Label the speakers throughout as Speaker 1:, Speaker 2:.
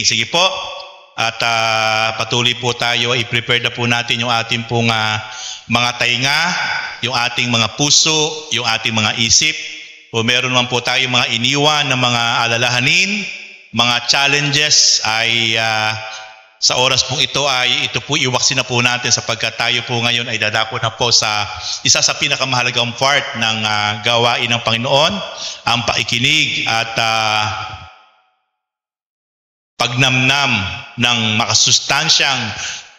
Speaker 1: Sige po. At patuloy po tayo, i-prepare na po natin yung ating pong mga tainga, yung ating mga puso, yung ating mga isip. O meron naman po tayo mga iniwan na mga alalahanin, mga challenges ay sa oras pong ito po iwaksin na po natin sapagkat tayo po ngayon ay dadako na po sa isa sa pinakamahalagang part ng gawain ng Panginoon, ang pakikinig at pagnamnam ng makasustansyang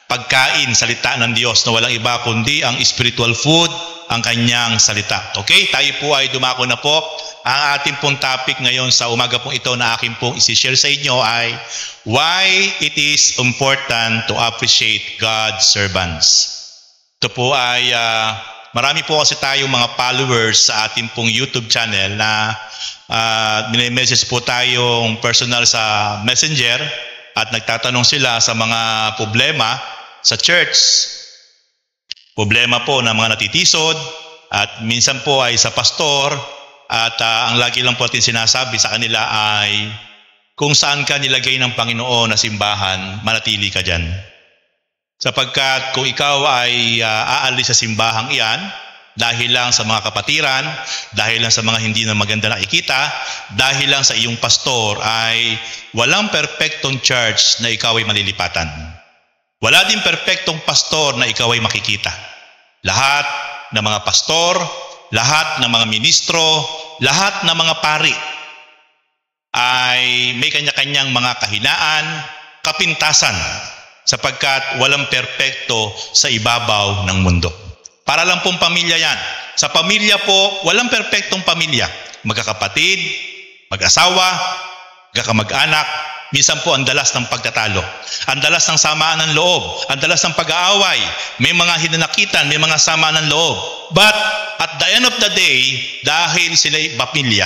Speaker 1: pagkain, salita ng Diyos na walang iba kundi ang spiritual food, ang kanyang salita. Okay, tayo po ay dumako na po. Ang ating pong topic ngayon sa umaga pong ito na aking pong isi-share sa inyo ay why it is important to appreciate God's servants. Ito po ay marami po kasi tayong mga followers sa ating pong YouTube channel na message po tayong personal sa Messenger at nagtatanong sila sa mga problema sa church. Problema po ng mga natitisod at minsan po ay sa pastor at ang lagi lang po natin sinasabi sa kanila ay kung saan ka nilagay ng Panginoon na simbahan, manatili ka dyan. Sapagkat kung ikaw ay aalis sa simbahang iyan, dahil lang sa mga kapatiran, dahil lang sa mga hindi na maganda nakikita, dahil lang sa iyong pastor ay walang perpektong church na ikaw ay malilipatan. Wala din perpektong pastor na ikaw ay makikita. Lahat ng mga pastor, lahat ng mga ministro, lahat ng mga pari ay may kanya-kanyang mga kahinaan, kapintasan, sapagkat walang perpekto sa ibabaw ng mundo. Para lang pong pamilya yan. Sa pamilya po, walang perpektong pamilya. Magkakapatid, mag-asawa, magkakamag-anak, minsan po ang dalas ng pagtatalo. Ang dalas ng samaan ng loob, ang dalas ng pag-aaway, may mga hinanakitan, may mga samaan ng loob. But at the end of the day, dahil sila'y pamilya,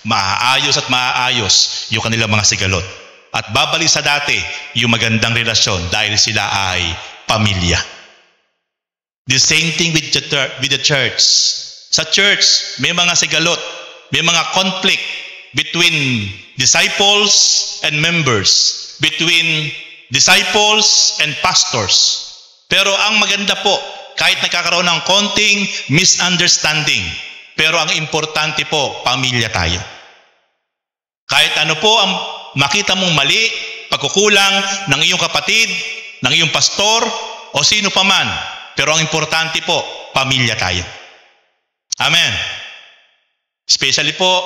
Speaker 1: maaayos at maaayos yung kanilang mga sigalot. At babalik sa dati yung magandang relasyon dahil sila ay pamilya. The same thing with the church. Sa church, may mga sigalot, may mga conflict between disciples and members, between disciples and pastors. Pero ang maganda po, kahit nagkakaroon ng konting misunderstanding, pero ang importante po, pamilya tayo. Kahit ano po ang makita mong mali, pagkukulang ng iyong kapatid, ng iyong pastor, o sino pa man, pero ang importante po, pamilya tayo. Amen. Especially po,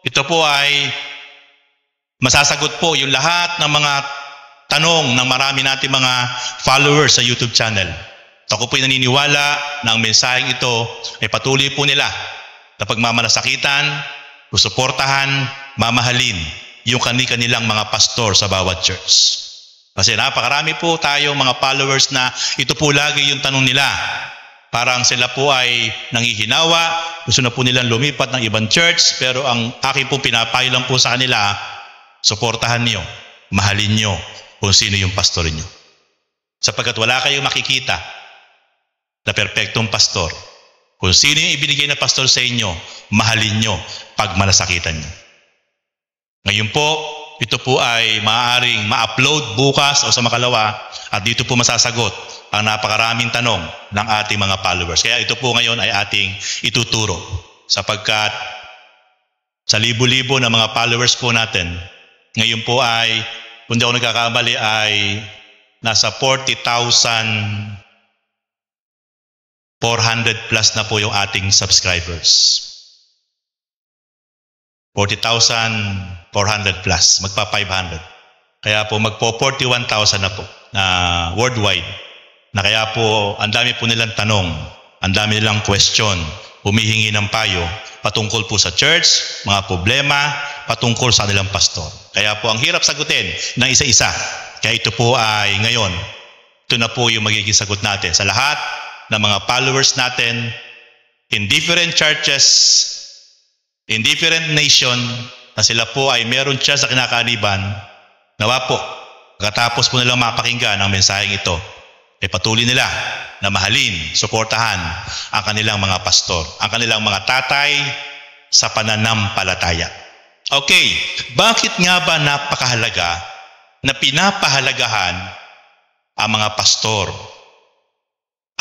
Speaker 1: ito po ay masasagot po yung lahat ng mga tanong ng marami nating mga followers sa YouTube channel. Ako po'y naniniwala na ang mensaheng ito ay patuloy po nila na pagmamalasakitan, susuportahan, mamahalin yung kanilang mga pastor sa bawat church. Kasi napakarami po tayong mga followers na ito po lagi yung tanong nila. Parang sila po ay nanghihinawa, gusto na po nilang lumipat ng ibang church, pero ang aking po pinapayo lang po sa kanila, suportahan niyo, mahalin niyo kung sino yung pastor niyo. Sapagkat wala kayong makikita na perpektong pastor. Kung sino yung ibinigay na pastor sa inyo, mahalin niyo pag malasakitan niyo. Ngayon po, ito po ay maaaring ma-upload bukas o sa makalawa at dito po masasagot ang napakaraming tanong ng ating mga followers. Kaya ito po ngayon ay ating ituturo sapagkat sa libo-libo na mga followers po natin, ngayon po ay, kung di ako nagkakamali, ay nasa 40,400 plus na po yung ating subscribers. 40,400 plus, magpa 500. Kaya po magpo 41,000 na po na worldwide. Na kaya po ang dami po nilang tanong, ang dami nilang question, humihingi ng payo patungkol po sa church, mga problema, patungkol sa kanilang pastor. Kaya po ang hirap sagutin ng isa-isa. Kaya ito po ay ngayon, ito na po yung magiging sagot natin sa lahat ng mga followers natin in different churches, in different nation, na sila po ay meron siya sa kinakaaniban. Nawa po, pagkatapos po nilang mapakinggan ang mensaheng ito, ay patuloy nila na mahalin, suportahan ang kanilang mga pastor, ang kanilang mga tatay sa pananampalataya. Okay, bakit nga ba napakahalaga na pinapahalagahan ang mga pastor,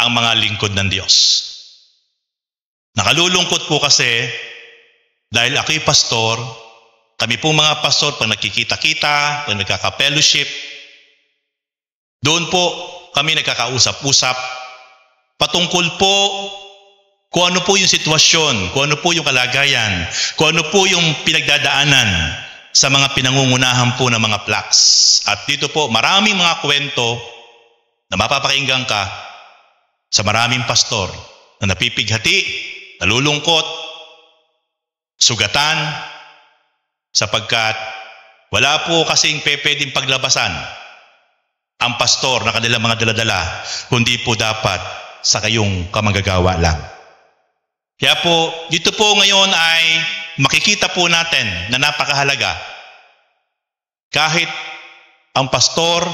Speaker 1: ang mga lingkod ng Diyos. Nakalulungkot po kasi dahil ako'y pastor, kami po mga pastor, pag nagkikita-kita, pag nagkaka-fellowship, doon po kami nagkakausap-usap patungkol po kung ano po yung sitwasyon, kung ano po yung kalagayan, kung ano po yung pinagdadaanan sa mga pinangungunahan po ng mga plaques. At dito po, maraming mga kwento na mapapakinggan ka sa maraming pastor na napipighati, nalulungkot, sugatan, sapagkat wala po kasing pwedeng paglabasan ang pastor na kanilang mga daladala, kundi po dapat sa kayong kamanggagawa lang. Kaya po, dito po ngayon ay makikita po natin na napakahalaga. Kahit ang pastor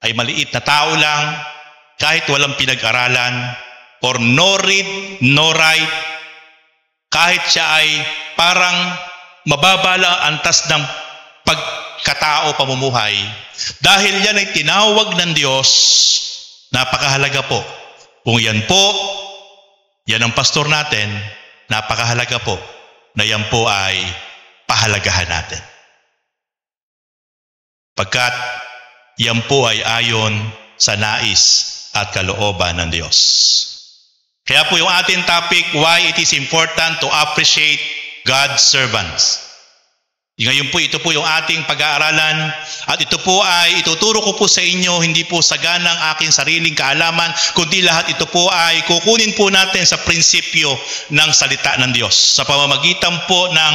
Speaker 1: ay maliit na tao lang, kahit walang pinag-aralan, or no read, no write, kahit siya ay parang mababala antas ng pagkatao pamumuhay, dahil yan ay tinawag ng Diyos, napakahalaga po. Kung yan po, yan ang pastor natin, napakahalaga po na yan po ay pahalagahan natin. Pagkat yan po ay ayon sa nais at kalooban ng Diyos. Kaya po yung ating topic, why it is important to appreciate God's servants. Ngayon po, ito po yung ating pag-aaralan at ito po ay ituturo ko po sa inyo, hindi po sa ganang aking sariling kaalaman, kundi lahat ito po ay kukunin po natin sa prinsipyo ng salita ng Diyos sa pamamagitan po ng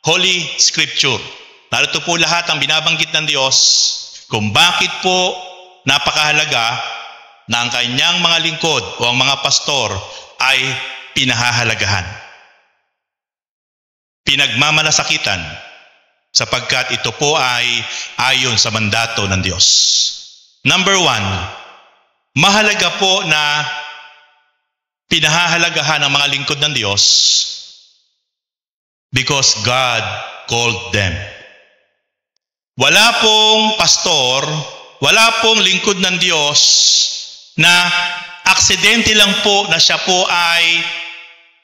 Speaker 1: Holy Scripture. Narito po lahat ang binabanggit ng Diyos kung bakit po napakahalaga na ang kanyang mga lingkod o ang mga pastor ay pinahahalagahan, pinagmamalasakitan, sapagkat ito po ay ayon sa mandato ng Diyos. Number 1, mahalaga po na pinahahalagahan ang mga lingkod ng Diyos because God called them. Wala pong pastor, wala pong lingkod ng Diyos na aksidente lang po na siya po ay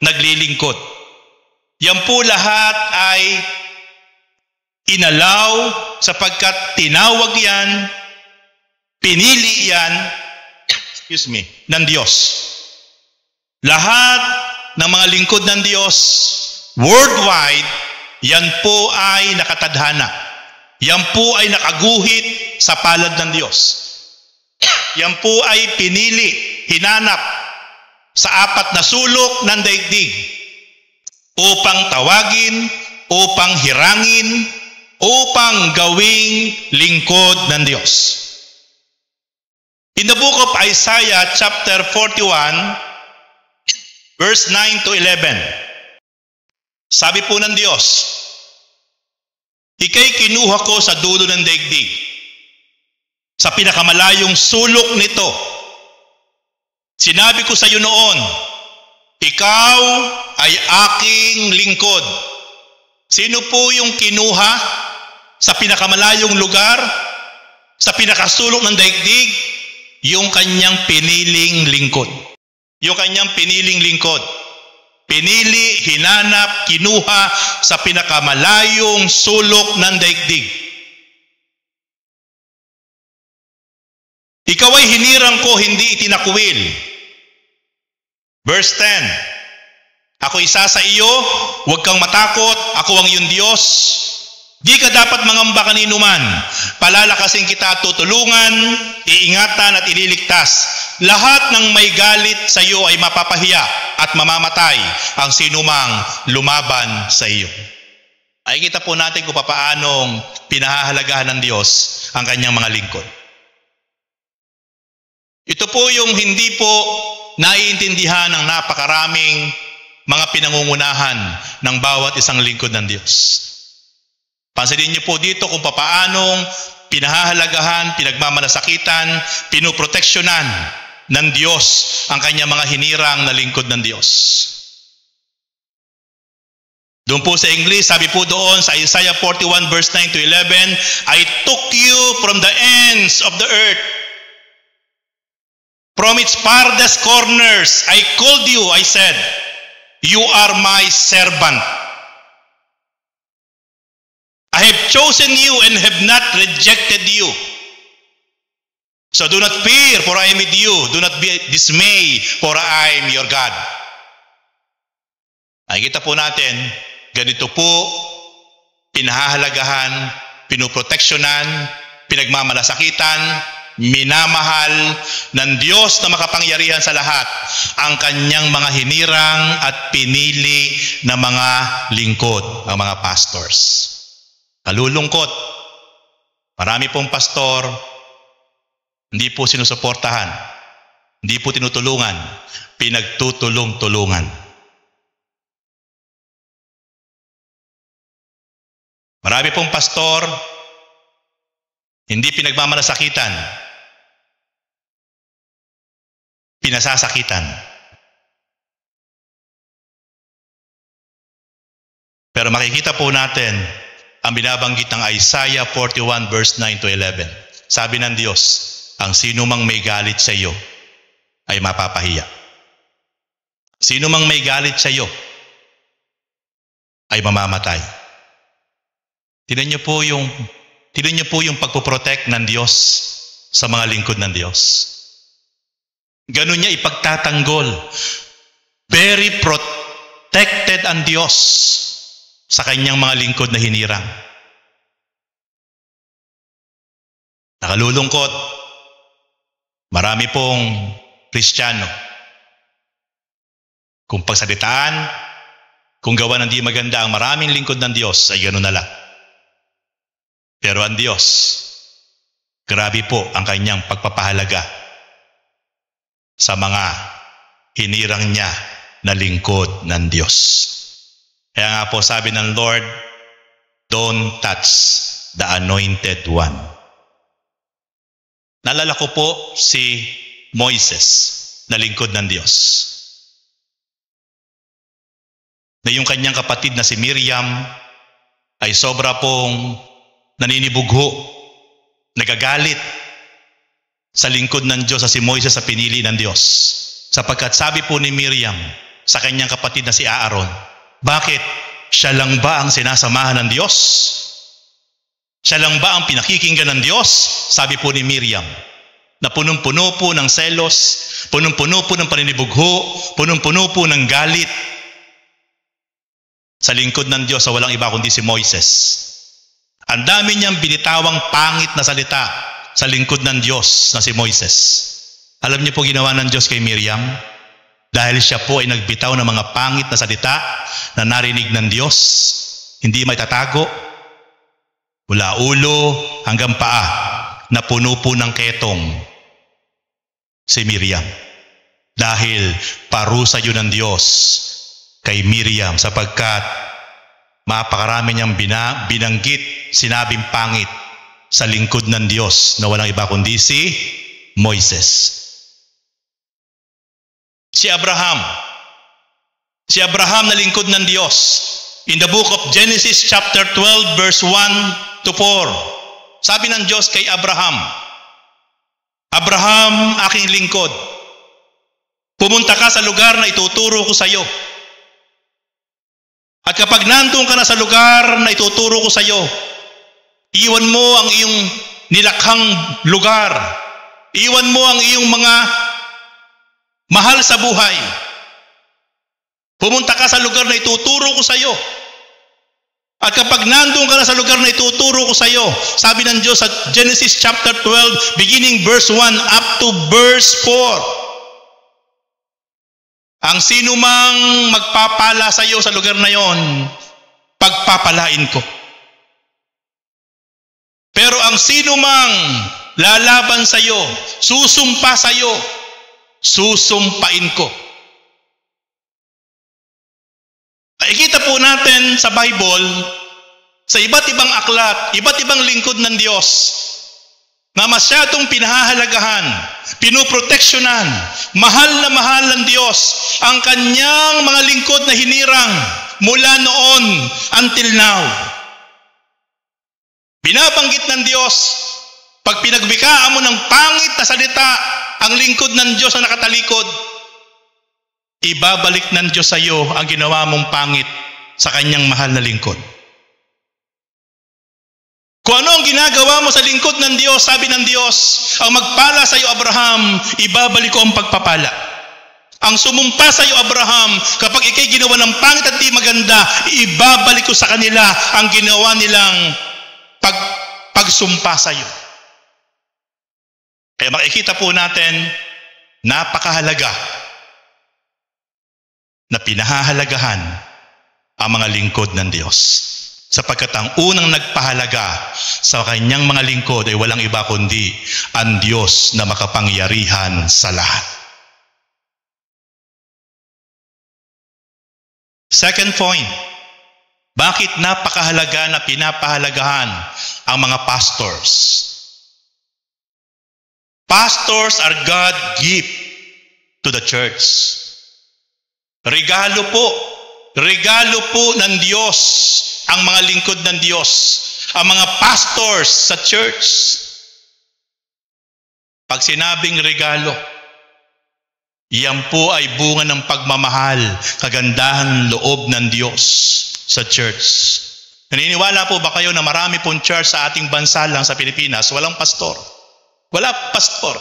Speaker 1: naglilingkod. Yan po lahat ay inalaw sapagkat tinawag yan, pinili yan, ng Diyos. Lahat ng mga lingkod ng Diyos worldwide, yan po ay nakatadhana. Yan po ay nakaguhit sa palad ng Diyos. Yan po ay pinili, hinanap sa 4 na sulok ng daigdig upang tawagin, upang hirangin, upang gawing lingkod ng Diyos. In the book of Isaiah chapter 41, verse 9 to 11, sabi po ng Diyos, ika'y kinuha ko sa dulo ng daigdig, sa pinakamalayong sulok nito. Sinabi ko sa iyo noon, ikaw ay aking lingkod. Sino po yung kinuha sa pinakamalayong lugar, sa pinakasulok ng daigdig? Yung kanyang piniling lingkod. Yung kanyang piniling lingkod. Pinili, hinanap, kinuha sa pinakamalayong sulok ng daigdig. Ikaw ay hinirang ko, hindi itinakwil. Verse 10, ako isa sa iyo, huwag kang matakot, ako ang iyong Diyos. Di ka dapat mangamba kanino man. Palalakasin kita, tutulungan, iingatan at ililigtas. Lahat ng may galit sa iyo ay mapapahiya at mamamatay ang sinumang lumaban sa iyo. Ay kita po natin kung papaanong pinahahalagahan ng Diyos ang kanyang mga lingkod. Ito po yung hindi po naiintindihan ng napakaraming mga pinangungunahan ng bawat isang lingkod ng Diyos. Pansinin niyo po dito kung papaanong pinahahalagahan, pinagmamalasakitan, pinoproteksyonan ng Diyos ang kanyang mga hinirang na lingkod ng Diyos. Doon po sa English, sabi po doon sa Isaiah 41 verse 9 to 11, I took you from the ends of the earth. From its farthest corners, I called you, I said, you are my servant. I have chosen you and have not rejected you. So do not fear, for I am with you. Do not be dismayed, for I am your God. Nakikita po natin, ganito po, pinahahalagahan, pinoproteksyonan, pinagmamalasakitan, minamahal ng Diyos na makapangyarihan sa lahat ang kanyang mga hinirang at pinili na mga lingkod, ang mga pastors. Kalulungkot, marami pong pastor, hindi po sinusuportahan, hindi po tinutulungan, pinagtutulong-tulungan. Marami pong pastor, hindi pinagmamalasakitan, pinasasakitan. Pero makikita po natin ang binabanggit ng Isaiah 41 verse 9 to 11. Sabi ng Diyos, ang sino mang may galit sa iyo ay mapapahiya. Sino mang may galit sa iyo ay mamamatay. Tingnan niyo po yung pagpoprotect ng Diyos sa mga lingkod ng Diyos. Ganun niya ipagtatanggol. Very protected ang Diyos sa kanyang mga lingkod na hinirang. Nakalulungkot, marami pong Kristiyano, kung pagsalitaan, kung gawa ng di maganda ang maraming lingkod ng Diyos, ay gano'n na lang. Pero ang Diyos, grabe po ang kanyang pagpapahalaga sa mga hinirang niya na lingkod ng Diyos. Kaya nga po sabi ng Lord, don't touch the anointed one. Naalala ko po si Moises na lingkod ng Diyos. Na yung kanyang kapatid na si Miriam ay sobra pong naninibugho, nagagalit sa lingkod ng Diyos sa si Moises sa pinili ng Diyos. Sapagkat sabi po ni Miriam sa kanyang kapatid na si Aaron, bakit? Siya lang ba ang sinasamahan ng Diyos? Siya lang ba ang pinakikinggan ng Diyos? Sabi po ni Miriam, na punong-puno po ng selos, punong-puno po ng paninibugho, punong-puno po ng galit sa lingkod ng Diyos sa walang iba kundi si Moises. Ang dami niyang binitawang pangit na salita sa lingkod ng Diyos na si Moises. Alam niyo po ginawa ng Diyos kay Miriam? Dahil siya po ay nagbitaw ng mga pangit na salita na narinig ng Diyos, hindi may tatago, mula ulo hanggang paa, na puno po ng ketong si Miriam. Dahil parusa yun ng Diyos kay Miriam sapagkat mapakarami niyang binanggit, sinabing pangit sa lingkod ng Diyos na walang iba kundi si Moises. Si Abraham na lingkod ng Diyos. In the book of Genesis chapter 12 verse 1 to 4, sabi ng Diyos kay Abraham, Abraham, aking lingkod, pumunta ka sa lugar na ituturo ko sa iyo. At kapag nandun ka na sa lugar na ituturo ko sa iyo, iwan mo ang iyong nilakhang lugar. Iwan mo ang iyong mga mahal sa buhay. Pumunta ka sa lugar na ituturo ko sa iyo. At kapag nandun ka na sa lugar na ituturo ko sa iyo, sabi ng Diyos sa Genesis chapter 12, beginning verse 1 up to verse 4, ang sino mang magpapala sa iyo sa lugar na yon, pagpapalain ko. Pero ang sino mang lalaban sa iyo, susumpa sa iyo, susumpain ko. Ikita po natin sa Bible, sa iba't ibang aklat, iba't ibang lingkod ng Diyos, na masyadong pinahahalagahan, pinoproteksyonan, mahal na mahal ng Diyos ang kanyang mga lingkod na hinirang mula noon until now. Binabanggit ng Diyos, pag pinagbikaan mo ng pangit na salita, ang lingkod ng Diyos na nakatalikod, ibabalik ng Diyos sa iyo ang ginawa mong pangit sa kanyang mahal na lingkod. Kung ano ang ginagawa mo sa lingkod ng Diyos, sabi ng Diyos, ang magpala sa iyo, Abraham, ibabalik ko ang pagpapala. Ang sumumpa sa iyo, Abraham, kapag ikay ginawa ng pangit at di maganda, ibabalik ko sa kanila ang ginawa nilang pagsumpa sa iyo. Kaya makikita po natin, napakahalaga na pinahahalagahan ang mga lingkod ng Diyos. Sapagkat ang unang nagpahalaga sa kanyang mga lingkod ay walang iba kundi ang Diyos na makapangyarihan sa lahat. Second point, bakit napakahalaga na pinapahalagahan ang mga pastors? Pastors are God's gift to the church. Regalo po ng Diyos ang mga lingkod ng Diyos, ang mga pastors sa church. Pag sinabing regalo, iyan po ay bunga ng pagmamahal, kagandahan loob ng Diyos sa church. Naniniwala po ba kayo na marami pong church sa ating bansa lang sa Pilipinas, walang pastor? Wala pastor.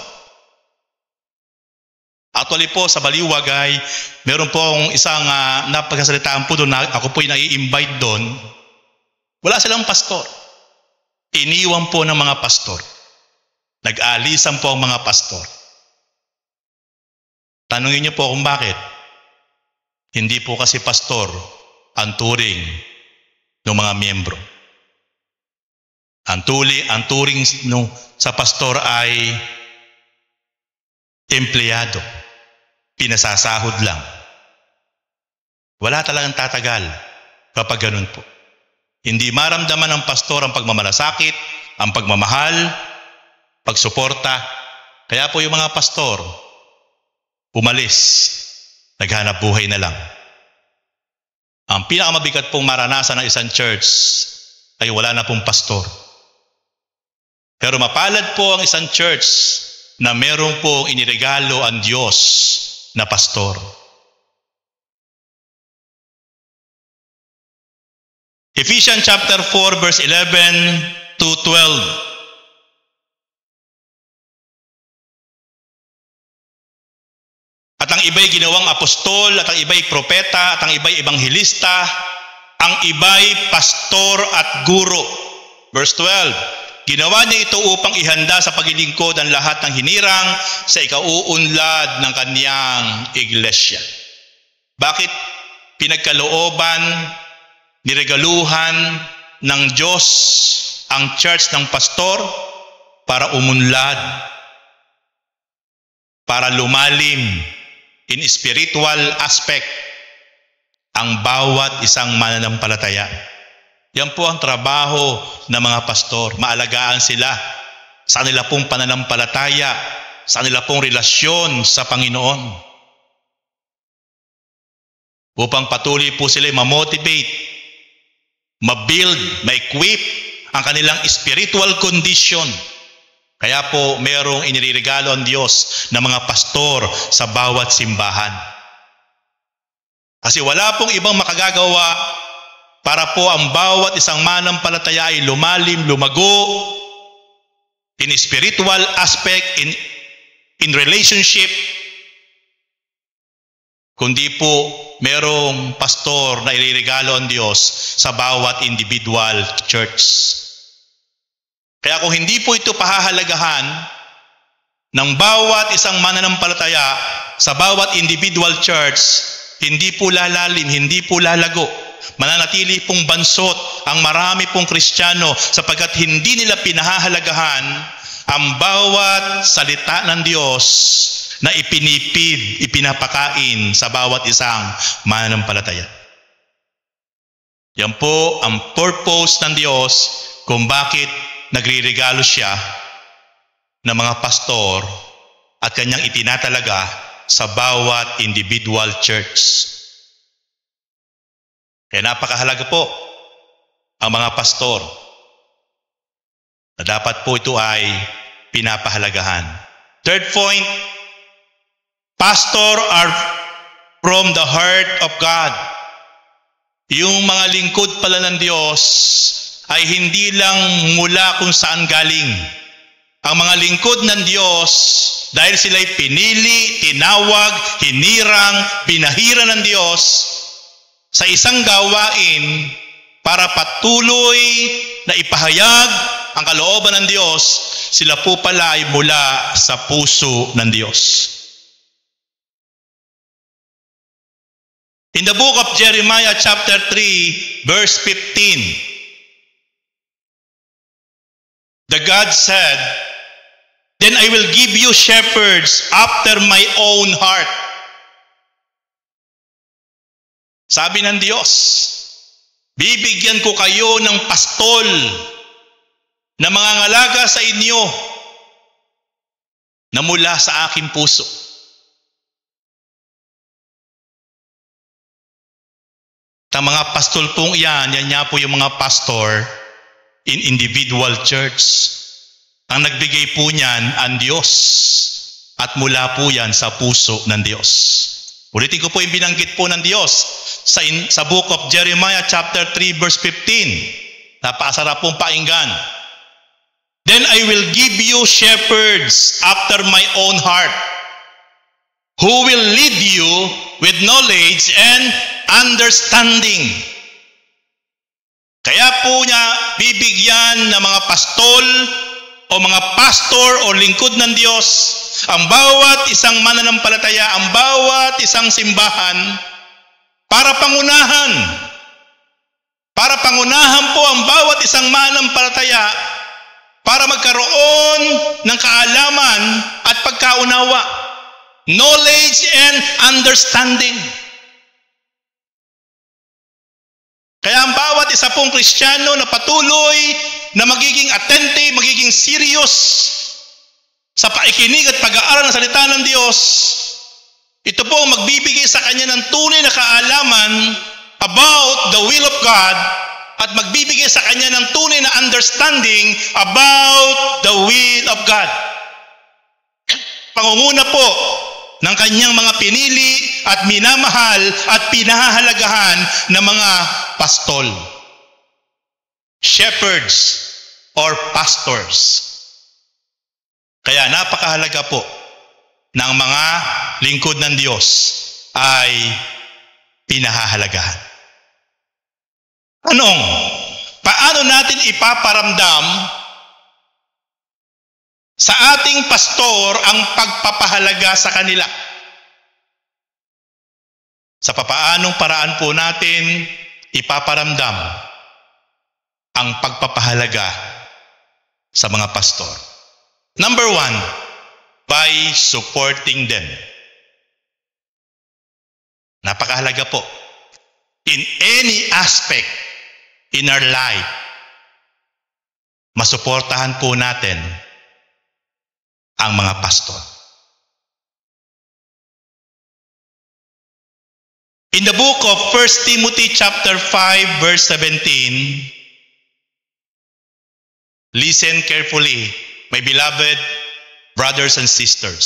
Speaker 1: Actually po sa Baliwag ay meron pong isang napagkasalitaan po doon na ako po nai-invite doon. Wala silang pastor. Iniwan po ng mga pastor. Nag-aalisan po ang mga pastor. Tanungin niyo po kung bakit. Hindi po kasi pastor ang turing ng mga miyembro. Ang turing sa pastor ay empleyado. Pinasasahod lang. Wala talagang tatagal kapag ganun po. Hindi maramdaman ng pastor ang pagmamalasakit, ang pagmamahal, pagsuporta. Kaya po yung mga pastor, umalis, naghanap buhay na lang. Ang pinakamabigat pong maranasan ng isang church ay wala na pong pastor. Pero mapalad po ang isang church na meron pong iniregalo ang Diyos na pastor. Ephesians chapter 4 verse 11 to 12. At ang iba'y ginawang apostol, at ang iba'y propeta, at ang iba'y ebanghelista, ang iba'y pastor at guro. Verse 12. Ginawa niya ito upang ihanda sa paglilingkod ang lahat ng hinirang sa ikauunlad ng kaniyang iglesia. Bakit pinagkalooban, niregaluhan ng Diyos ang church ng pastor? Para umunlad, para lumalim in spiritual aspect ang bawat isang mananampalataya. Yan po ang trabaho ng mga pastor. Maalagaan sila sa kanila pong pananampalataya, sa kanila pong relasyon sa Panginoon. Upang patuloy po sila ma-motivate, ma-build, ma-equip ang kanilang spiritual condition. Kaya po mayroong iniregalo ang Diyos ng mga pastor sa bawat simbahan. Kasi wala pong ibang makagagawa para po ang bawat isang manampalataya ay lumalim, lumago in spiritual aspect, in relationship, kundi po merong pastor na iririgalo ang Diyos sa bawat individual church. Kaya kung hindi po ito pahahalagahan ng bawat isang mananampalataya sa bawat individual church, hindi po lalalim, hindi po lalago. Mananatili pong bansot ang marami pong Kristiyano sapagkat hindi nila pinahahalagahan ang bawat salita ng Diyos na ipinipid, ipinapakain sa bawat isang mananampalataya. Yan po ang purpose ng Diyos kung bakit nagriregalo siya ng mga pastor at kanyang itinatalaga sa bawat individual church. Kaya napakahalaga po ang mga pastor na dapat po ito ay pinapahalagahan. Third point, pastor are from the heart of God. Yung mga lingkod pala ng Diyos ay hindi lang mula kung saan galing. Ang mga lingkod ng Diyos, dahil sila'y pinili, tinawag, hinirang, binahira ng Diyos sa isang gawain para patuloy na ipahayag ang kalooban ng Diyos, sila po pala ay mula sa puso ng Diyos. In the book of Jeremiah chapter 3, verse 15, the God said, "Then I will give you shepherds after my own heart." Sabi ng Diyos, bibigyan ko kayo ng pastol na mangangalaga sa inyo na mula sa aking puso. Ang mga pastol pong yan nga po yung mga pastor in individual church. Ang nagbigay po niyan ang Diyos at mula po yan sa puso ng Diyos. Ulitin ko po yung binanggit po ng Diyos sa book of Jeremiah chapter 3 verse 15. Napakasarap pong pakinggan. "Then I will give you shepherds after my own heart, who will lead you with knowledge and understanding." Kaya po niya bibigyan ng mga pastol o mga pastor o lingkod ng Diyos ang bawat isang mananampalataya, ang bawat isang simbahan para pangunahan. Para pangunahan po ang bawat isang mananampalataya para magkaroon ng kaalaman at pagkaunawa, knowledge and understanding. Kaya ang bawat isa pong Kristiyano na patuloy na magiging attentive, magiging serious sa paikinig at pag-aaral ng salita ng Diyos, ito po ang magbibigay sa kanya ng tunay na kaalaman about the will of God at magbibigay sa kanya ng tunay na understanding about the will of God. Pangunguna po ng kanyang mga pinili at minamahal at pinahahalagahan na mga pastol, shepherds or pastors. Kaya napakahalaga po ng mga lingkod ng Diyos ay pinahahalagahan. Paano natin ipaparamdam sa ating pastor ang pagpapahalaga sa kanila? Sa papaanong paraan po natin ipaparamdam ang pagpapahalaga sa mga pastor? Number 1, by supporting them. Napakahalaga po. In any aspect in our life, masuportahan po natin ang mga pastor. In the book of 1 Timothy chapter 5 verse 17, listen carefully, my beloved brothers and sisters.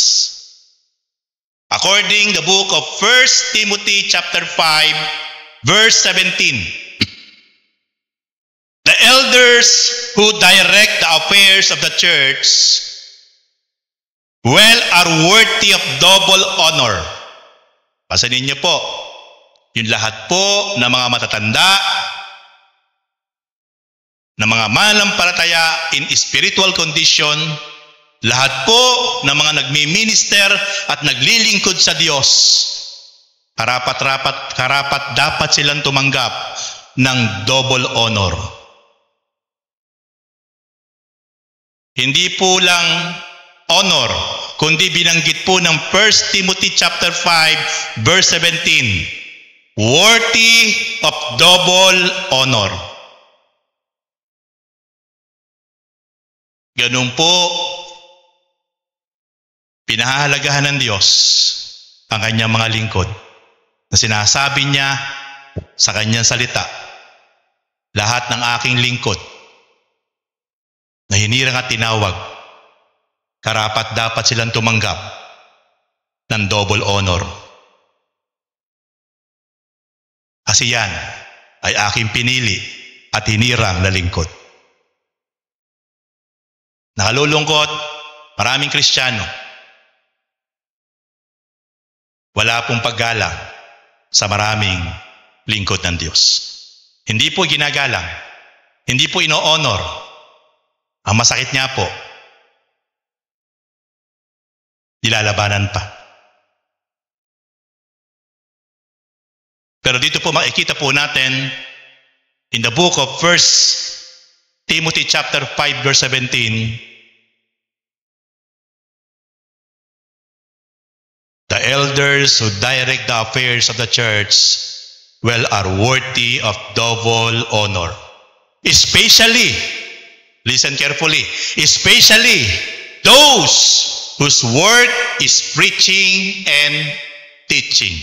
Speaker 1: According the book of 1 Timothy chapter 5 verse 17, the elders who direct the affairs of the church are worthy of double honor. Pasanin niyo po, yung lahat po na mga matatanda, na mga mananampalataya in spiritual condition, lahat po ng mga nagmi-minister at naglilingkod sa Diyos, karapat dapat silang tumanggap ng double honor. Hindi po lang honor, kundi binanggit po ng 1 Timothy chapter 5 verse 17, worthy of double honor. Ganun po pinahahalagahan ng Diyos ang kanyang mga lingkod na sinasabi niya, sa kanyang salita, lahat ng aking lingkod na hinirang at tinawag, karapat dapat silang tumanggap ng double honor. Kasi yan ay aking pinili at hinirang na lingkod. Nakalulungkot, maraming Kristiyano, wala pong paggalang sa maraming lingkod ng Diyos. Hindi po ginagalang, hindi po ino-honor. Ang masakit niya po, nilalabanan pa. Pero dito po makikita po natin in the book of 1 Timothy chapter 5 verse 17, the elders who direct the affairs of the church are worthy of double honor. Especially, listen carefully, especially those whose work is preaching and teaching.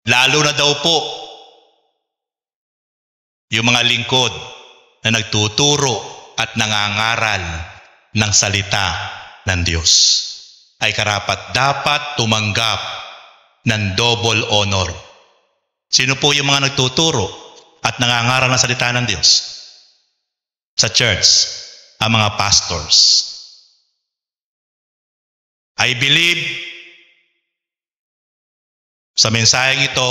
Speaker 1: Lalo na daw po yung mga lingkod na nagtuturo at nangangaral ng salita ng Diyos ay karapat dapat tumanggap ng double honor. Sino po yung mga nagtuturo at nangangaral ng salita ng Diyos? Sa church, ang mga pastors. I believe sa mensaheng ito,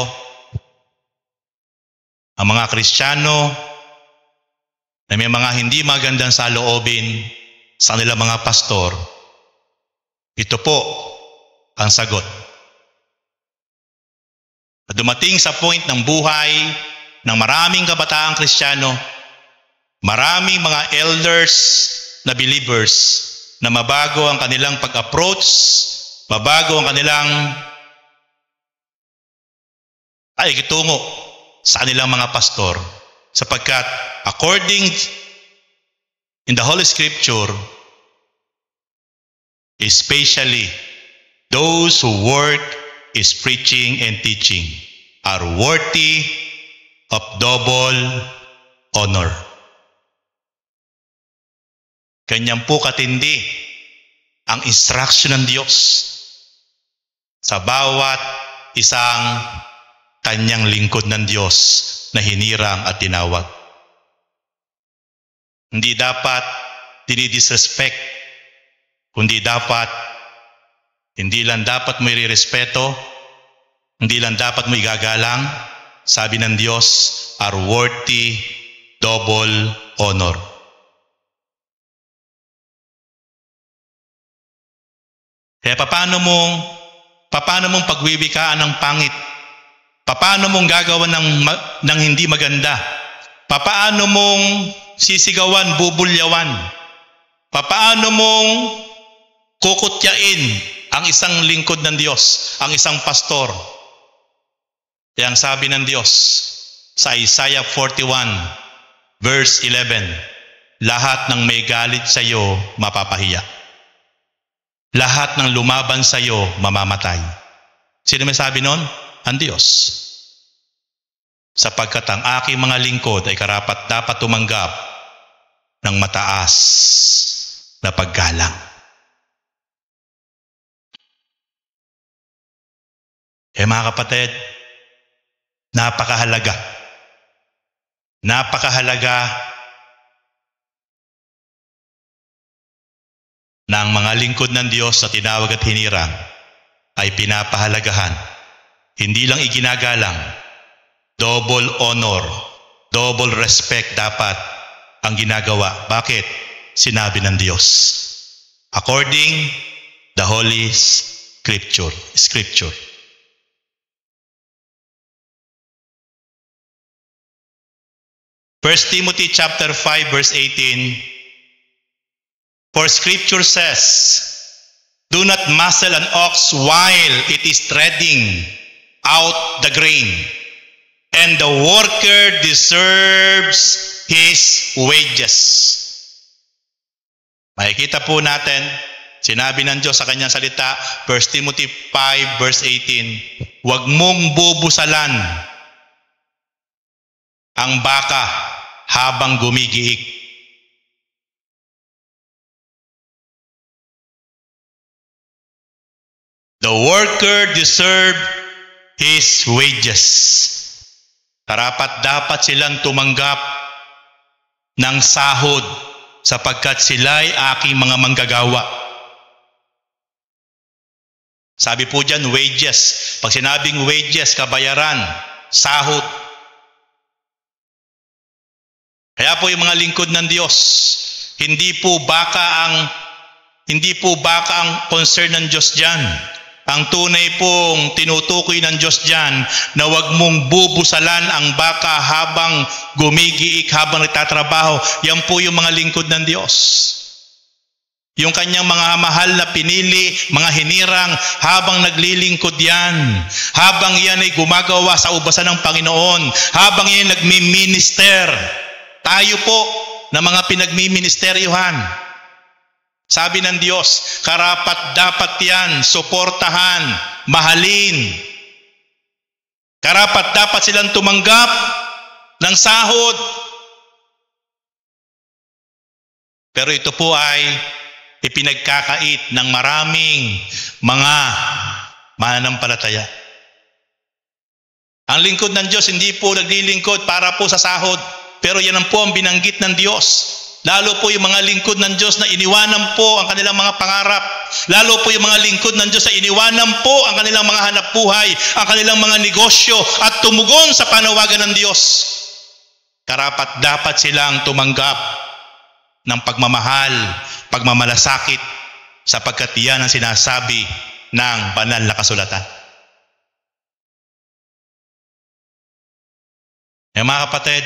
Speaker 1: ang mga Kristiyano na may mga hindi magandang saloobin sa kanilang mga pastor, ito po ang sagot. Dumating sa point ng buhay ng maraming kabataang Kristiyano, maraming mga elders na believers na mabago ang kanilang pag-approach, mabago ang kanilang ikitungo sa kanilang mga pastor, sapagkat according in the Holy Scripture, especially those who work is preaching and teaching are worthy of double honor. Ganyan po katindi ang instruction ng Diyos sa bawat isang kanyang lingkod ng Diyos na hinirang at tinawag. Hindi dapat dinidisrespect, kundi hindi lang dapat mo irerespeto, hindi lang dapat mo igagalang. Sabi ng Diyos, are worthy double honor. Kaya paano mong pagwiwikaan ng pangit? Paano mong gagawan ng hindi maganda? Paano mong sisigawan, bubulyawan? Paano mong kukutyain ang isang lingkod ng Diyos, ang isang pastor? Kaya ang sabi ng Diyos sa Isaiah 41 verse 11, lahat ng may galit sa iyo mapapahiya. Lahat ng lumaban sa iyo mamamatay. Sino may sabi nun? Ang Diyos. Sapagkat ang aking mga lingkod ay karapat dapat tumanggap ng mataas na paggalang. Mga kapatid, napakahalaga na ang mga lingkod ng Diyos na tinawag at hinirang ay pinapahalagahan. Hindi lang iginagalang, double honor, double respect dapat ang ginagawa. Bakit? Sinabi ng Diyos. According the Holy Scripture. 1 Timothy chapter 5 verse 18, for Scripture says, do not muzzle an ox while it is treading out the grain, and the worker deserves his wages. Makikita po natin, sinabi ng Diyos sa kanyang salita, 1 Timothy 5 verse 18, huwag mong bubusalan ang baka habang gumigiik. The worker deserve his wages. Karapat-dapat silang tumanggap ng sahod sapagkat sila'y aking mga manggagawa. Sabi po dyan, wages. Pag sinabing wages, kabayaran, sahod. Kaya po yung mga lingkod ng Diyos, hindi po baka ang concern ng Diyos dyan. Ang tunay pong tinutukoy ng Diyos dyan na huwag mong bubusalan ang baka habang gumigiik, habang nagtatrabaho. Yan po yung mga lingkod ng Diyos. Yung kanyang mga mahal na pinili, mga hinirang, habang naglilingkod yan, habang yan ay gumagawa sa ubasan ng Panginoon, habang yan nagmi-minister, tayo po na mga pinagmi-ministeryohan. Sabi ng Diyos, karapat-dapat yan, suportahan, mahalin. Karapat-dapat silang tumanggap ng sahod. Pero ito po ay ipinagkakait ng maraming mga mananampalataya. Ang lingkod ng Diyos hindi po naglilingkod para po sa sahod, pero yan ang po ang binanggit ng Diyos. Lalo po yung mga lingkod ng Diyos na iniwanan po ang kanilang mga pangarap. Lalo po yung mga lingkod ng Diyos na iniwanan po ang kanilang mga hanapbuhay, ang kanilang mga negosyo at tumugon sa panawagan ng Diyos. Karapat-dapat silang tumanggap ng pagmamahal, pagmamalasakit, sapagkat iyan ang sinasabi ng banal na kasulatan. Mga kapatid,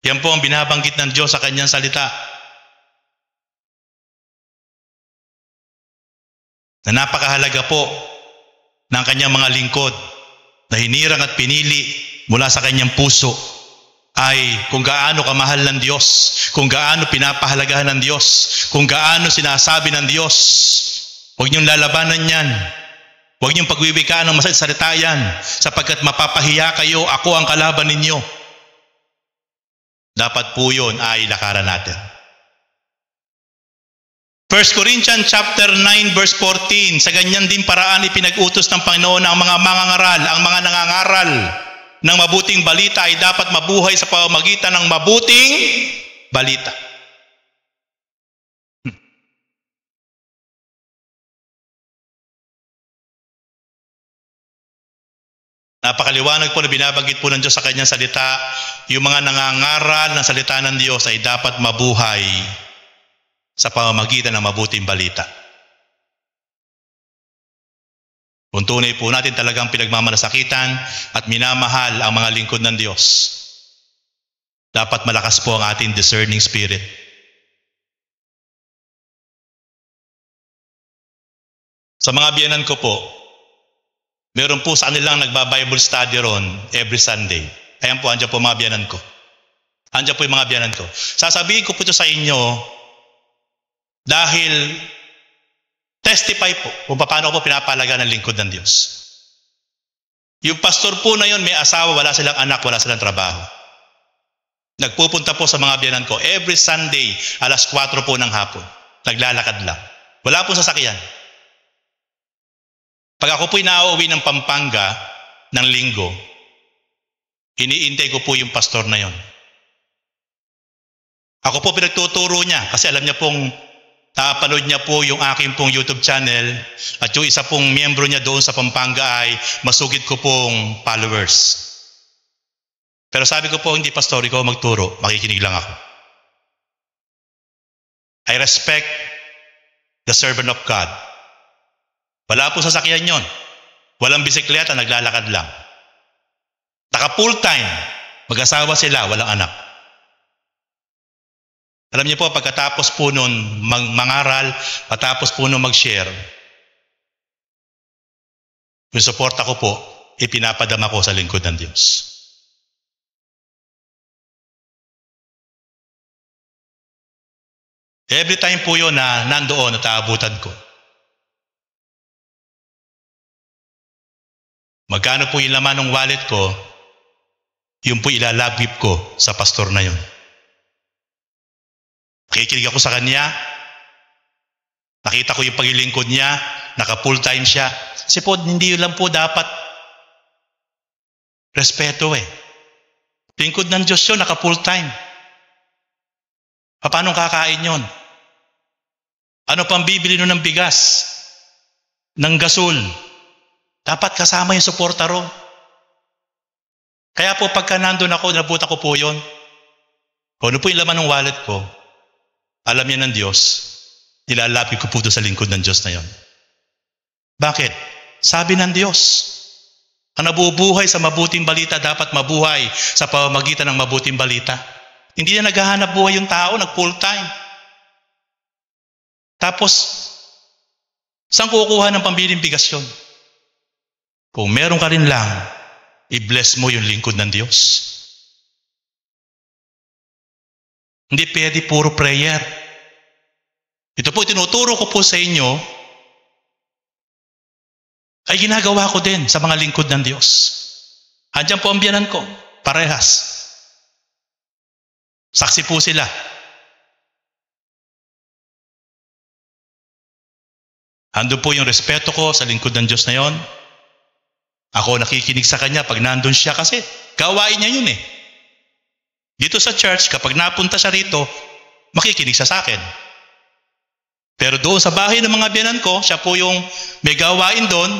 Speaker 1: yan po ang binabanggit ng Diyos sa kanyang salita. Na napakahalaga po ng kanyang mga lingkod na hinirang at pinili mula sa kanyang puso ay kung gaano kamahal ng Diyos, kung gaano pinapahalagahan ng Diyos, kung gaano sinasabi ng Diyos. Huwag niyong lalabanan yan. Huwag niyong pagwiwikaan ng masalit salita yan, sapagkat mapapahiya kayo, ako ang kalaban ninyo. Dapat po yun ay lakaran natin. 1 Corinthians chapter 9 verse 14, sa ganyan din paraan ipinag-utos ng Panginoon ang mga mangangaral, ang mga nangangaral ng mabuting balita ay dapat mabuhay sa pamamagitan ng mabuting balita. Napakaliwanag po na binabanggit po ng Diyos sa kanyang salita, yung mga nangangaral ng salita ng Diyos ay dapat mabuhay sa pamamagitan ng mabuting balita. Kung tunay po natin talagang pinagmamalasakitan at minamahal ang mga lingkod ng Diyos, dapat malakas po ang ating discerning spirit. Sa mga biyanan ko po, meron po sa kanilang nagba-Bible study ron every Sunday. Ayan po, andyan po mga biyanan ko. Andyan po yung mga biyanan ko. Sasabihin ko po ito sa inyo dahil testify po kung paano ko pinapalaga ng lingkod ng Diyos. Yung pastor po na yun, may asawa, wala silang anak, wala silang trabaho. Nagpupunta po sa mga biyanan ko every Sunday, alas 4 po ng hapon. Naglalakad lang. Wala po sasakyan. Pag ako po'y nauuwi ng Pampanga ng linggo, iniintay ko po yung pastor na yon. Ako po pinagtuturo niya kasi alam niya pong napanood niya po yung aking pong YouTube channel at yung isa pong miyembro niya doon sa Pampanga ay masugid ko pong followers. Pero sabi ko po, hindi pastor, ikaw magturo, makikinig lang ako. I respect the servant of God. Wala po sasakyan yon. Walang bisikleta, naglalakad lang. Naka full time, mag-asawa sila, walang anak. Alam niyo po, pagkatapos po nun mangaral, pagkatapos po nun mag-share, yung suporta ko po, ipinapadama ko sa lingkod ng Diyos. Every time po yun na nandoon at aabutan ko, Magkano po yung laman ng wallet ko, yun po ilalagip ko sa pastor na yun. Nakikinig ako sa kanya, nakita ko yung paglilingkod niya, naka full time siya. Kasi po, hindi yun lang po dapat respeto eh. Lingkod ng Diyos yun, naka full time. Paano kakain yun? Ano pang bibili nun ng bigas? Ng gasol? Dapat kasama yung suporta ro. Kaya po pagka nandun ako, nabuta ko po yun. Kung ano po yung laman ng wallet ko, alam niya ng Diyos, nilalapit ko po doon sa lingkod ng Diyos na yun. Bakit? Sabi ng Diyos, ang nabubuhay sa mabuting balita dapat mabuhay sa pamamagitan ng mabuting balita. Hindi na naghahanap buhay yung tao, nag-full time. Tapos, saan kukuha ng pambiling bigas yun? Kung meron ka rin lang, i-bless mo yung lingkod ng Diyos. Hindi pwede puro prayer. Ito po, tinuturo ko po sa inyo, ay ginagawa ko din sa mga lingkod ng Diyos. Andiyan po ang biyanan ko, parehas. Saksi po sila. Andun po yung respeto ko sa lingkod ng Diyos na yon. Ako nakikinig sa kanya pag nandun siya kasi gawain niya yun eh. Dito sa church, kapag napunta siya rito, makikinig siya sa akin. Pero doon sa bahay ng mga biyanan ko, siya po yung may gawain doon,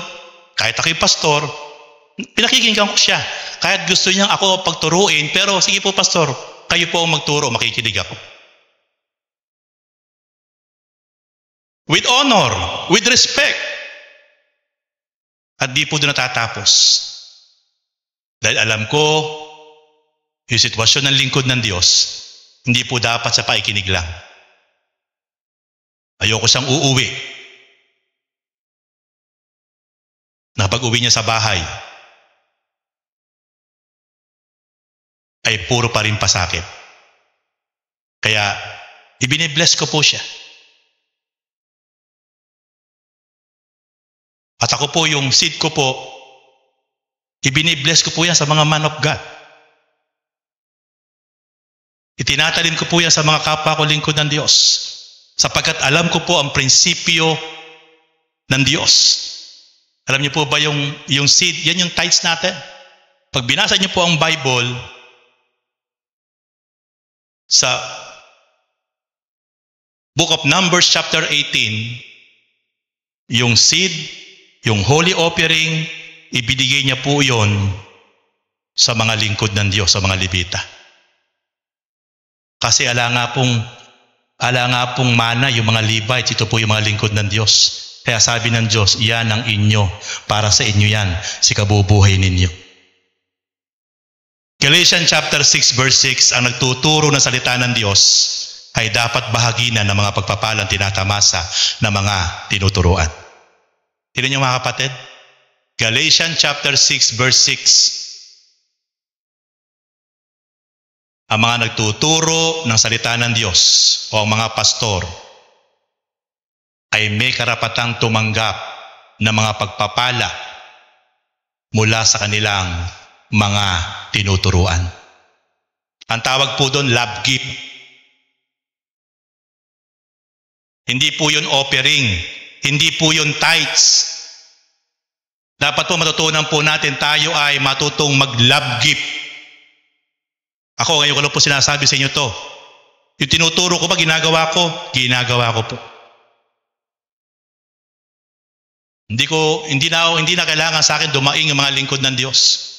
Speaker 1: kahit ako'y pastor, pinakikinggan ko siya. Kahit gusto niyang ako pagturuin, pero sige po pastor, kayo po ang magturo, makikinig ako. With honor, with respect. At di po doon natatapos. Dahil alam ko, yung sitwasyon ng lingkod ng Diyos, hindi po dapat sa paikinig lang. Ayoko siyang uuwi. Na pag-uwi niya sa bahay, ay puro pa rin pasakit. Kaya, ibinibless ko po siya. At ako po, yung seed ko po, ibinibless ko po yan sa mga man of God. Itinatalim ko po yan sa mga kapwa ko lingkod ng Diyos. Sapagkat alam ko po ang prinsipyo ng Diyos. Alam niyo po ba yung seed, yan yung tithes natin. Pag binasa niyo po ang Bible, sa Book of Numbers chapter 18, yung seed, yung holy offering, ibinigay niya po yon sa mga lingkod ng Diyos, sa mga Levita. Kasi ala nga pong mana yung mga Levites, ito po yung mga lingkod ng Diyos. Kaya sabi ng Diyos, iyan ang inyo, para sa inyo yan, si kabubuhay ninyo. Galatians chapter 6 verse 6, ang nagtuturo ng salita ng Diyos ay dapat bahaginan ng mga pagpapalang tinatamasa ng mga tinuturuan. Tignan niyo mga kapatid, Galatians chapter 6 verse 6. Ang mga nagtuturo ng salita ng Diyos o ang mga pastor ay may karapatang tumanggap ng mga pagpapala mula sa kanilang mga tinuturuan. Ang tawag po doon, love gift. Hindi po yun offering. Hindi po yun tithes. Dapat po matutunan po natin, tayo ay matutong mag-love gift. Ako, ngayon ko lang po sinasabi sa inyo to. Yung tinuturo ko ba, ginagawa ko? Ginagawa ko po. Hindi na kailangan sa akin dumaing yung mga lingkod ng Diyos.